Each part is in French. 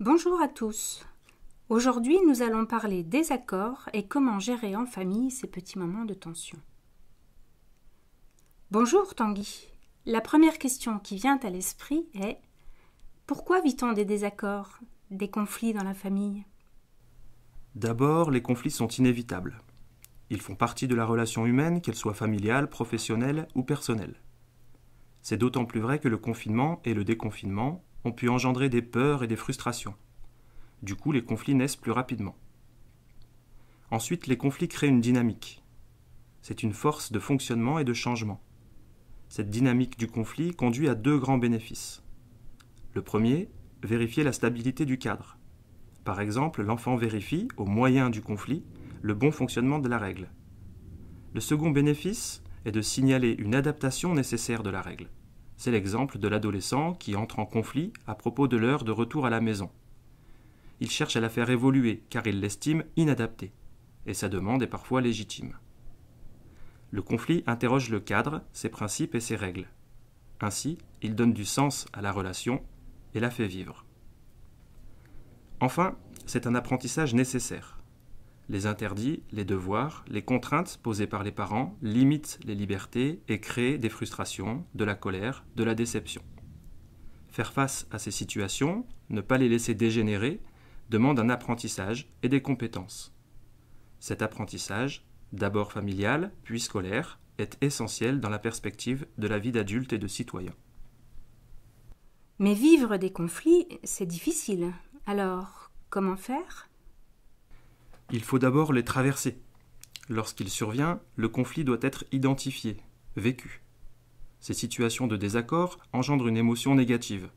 Bonjour à tous. Aujourd'hui, nous allons parler des accords et comment gérer en famille ces petits moments de tension. Bonjour Tanguy. La première question qui vient à l'esprit est: pourquoi vit-on des désaccords, des conflits dans la famille? D'abord, les conflits sont inévitables. Ils font partie de la relation humaine, qu'elle soit familiale, professionnelle ou personnelle. C'est d'autant plus vrai que le confinement et le déconfinement ont pu engendrer des peurs et des frustrations. Du coup, les conflits naissent plus rapidement. Ensuite, les conflits créent une dynamique. C'est une force de fonctionnement et de changement. Cette dynamique du conflit conduit à deux grands bénéfices. Le premier, vérifier la stabilité du cadre. Par exemple, l'enfant vérifie, au moyen du conflit, le bon fonctionnement de la règle. Le second bénéfice est de signaler une adaptation nécessaire de la règle. C'est l'exemple de l'adolescent qui entre en conflit à propos de l'heure de retour à la maison. Il cherche à la faire évoluer car il l'estime inadaptée, et sa demande est parfois légitime. Le conflit interroge le cadre, ses principes et ses règles. Ainsi, il donne du sens à la relation et la fait vivre. Enfin, c'est un apprentissage nécessaire. Les interdits, les devoirs, les contraintes posées par les parents limitent les libertés et créent des frustrations, de la colère, de la déception. Faire face à ces situations, ne pas les laisser dégénérer, demande un apprentissage et des compétences. Cet apprentissage, d'abord familial, puis scolaire, est essentiel dans la perspective de la vie d'adulte et de citoyen. Mais vivre des conflits, c'est difficile. Alors, comment faire? Il faut d'abord les traverser. Lorsqu'il survient, le conflit doit être identifié, vécu. Ces situations de désaccord engendrent une émotion négative.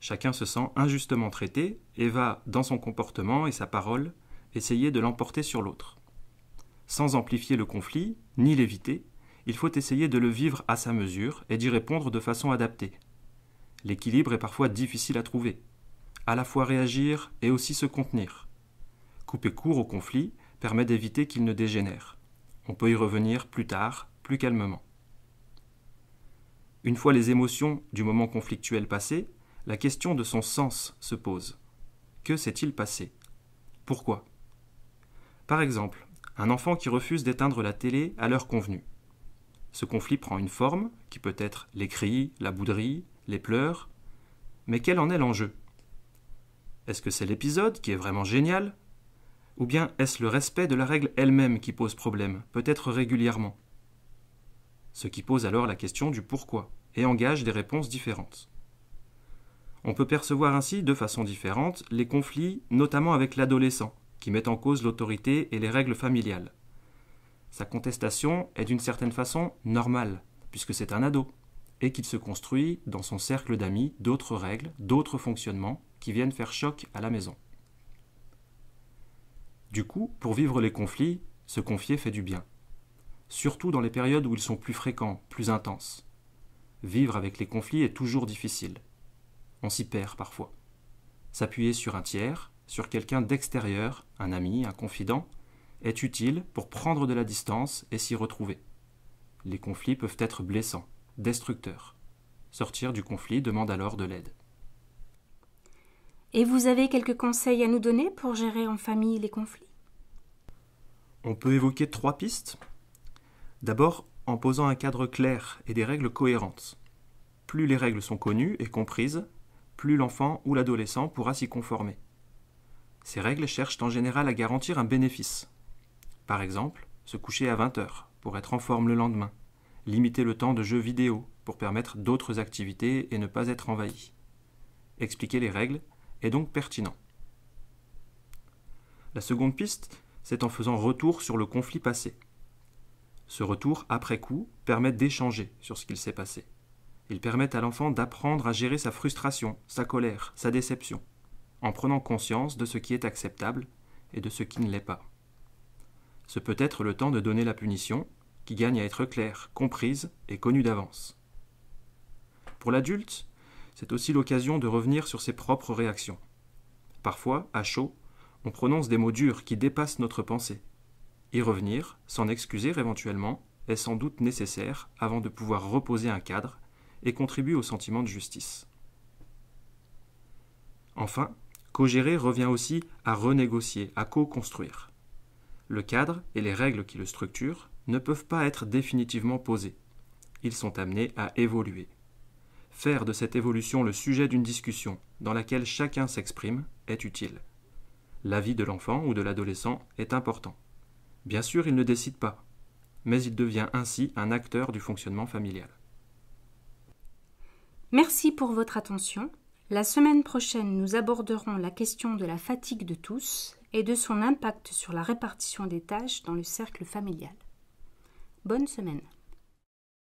Chacun se sent injustement traité et va, dans son comportement et sa parole, essayer de l'emporter sur l'autre. Sans amplifier le conflit, ni l'éviter, il faut essayer de le vivre à sa mesure et d'y répondre de façon adaptée. L'équilibre est parfois difficile à trouver. À la fois réagir et aussi se contenir. Couper court au conflit permet d'éviter qu'il ne dégénère. On peut y revenir plus tard, plus calmement. Une fois les émotions du moment conflictuel passées, la question de son sens se pose. Que s'est-il passé? Pourquoi? Par exemple, un enfant qui refuse d'éteindre la télé à l'heure convenue. Ce conflit prend une forme, qui peut être les cris, la bouderie, les pleurs. Mais quel en est l'enjeu? Est-ce que c'est l'épisode qui est vraiment génial? Ou bien est-ce le respect de la règle elle-même qui pose problème, peut-être régulièrement? Ce qui pose alors la question du pourquoi, et engage des réponses différentes. On peut percevoir ainsi, de façon différente, les conflits, notamment avec l'adolescent, qui met en cause l'autorité et les règles familiales. Sa contestation est d'une certaine façon normale, puisque c'est un ado, et qu'il se construit dans son cercle d'amis d'autres règles, d'autres fonctionnements, qui viennent faire choc à la maison. Du coup, pour vivre les conflits, se confier fait du bien. Surtout dans les périodes où ils sont plus fréquents, plus intenses. Vivre avec les conflits est toujours difficile. On s'y perd parfois. S'appuyer sur un tiers, sur quelqu'un d'extérieur, un ami, un confident, est utile pour prendre de la distance et s'y retrouver. Les conflits peuvent être blessants, destructeurs. Sortir du conflit demande alors de l'aide. Et vous avez quelques conseils à nous donner pour gérer en famille les conflits? On peut évoquer 3 pistes. D'abord, en posant un cadre clair et des règles cohérentes. Plus les règles sont connues et comprises, plus l'enfant ou l'adolescent pourra s'y conformer. Ces règles cherchent en général à garantir un bénéfice. Par exemple, se coucher à 20 heures pour être en forme le lendemain, limiter le temps de jeux vidéo pour permettre d'autres activités et ne pas être envahi. Expliquer les règles est donc pertinent. La seconde piste, c'est en faisant retour sur le conflit passé. Ce retour après coup permet d'échanger sur ce qu'il s'est passé. Il permet à l'enfant d'apprendre à gérer sa frustration, sa colère, sa déception, en prenant conscience de ce qui est acceptable et de ce qui ne l'est pas. Ce peut être le temps de donner la punition, qui gagne à être claire, comprise et connue d'avance. Pour l'adulte, c'est aussi l'occasion de revenir sur ses propres réactions. Parfois, à chaud, on prononce des mots durs qui dépassent notre pensée. Y revenir, s'en excuser éventuellement, est sans doute nécessaire avant de pouvoir reposer un cadre et contribue au sentiment de justice. Enfin, Co-gérer revient aussi à renégocier, à co-construire. Le cadre et les règles qui le structurent ne peuvent pas être définitivement posés. Ils sont amenés à évoluer. Faire de cette évolution le sujet d'une discussion dans laquelle chacun s'exprime est utile. L'avis de l'enfant ou de l'adolescent est important. Bien sûr, il ne décide pas, mais il devient ainsi un acteur du fonctionnement familial. Merci pour votre attention. La semaine prochaine, nous aborderons la question de la fatigue de tous et de son impact sur la répartition des tâches dans le cercle familial. Bonne semaine.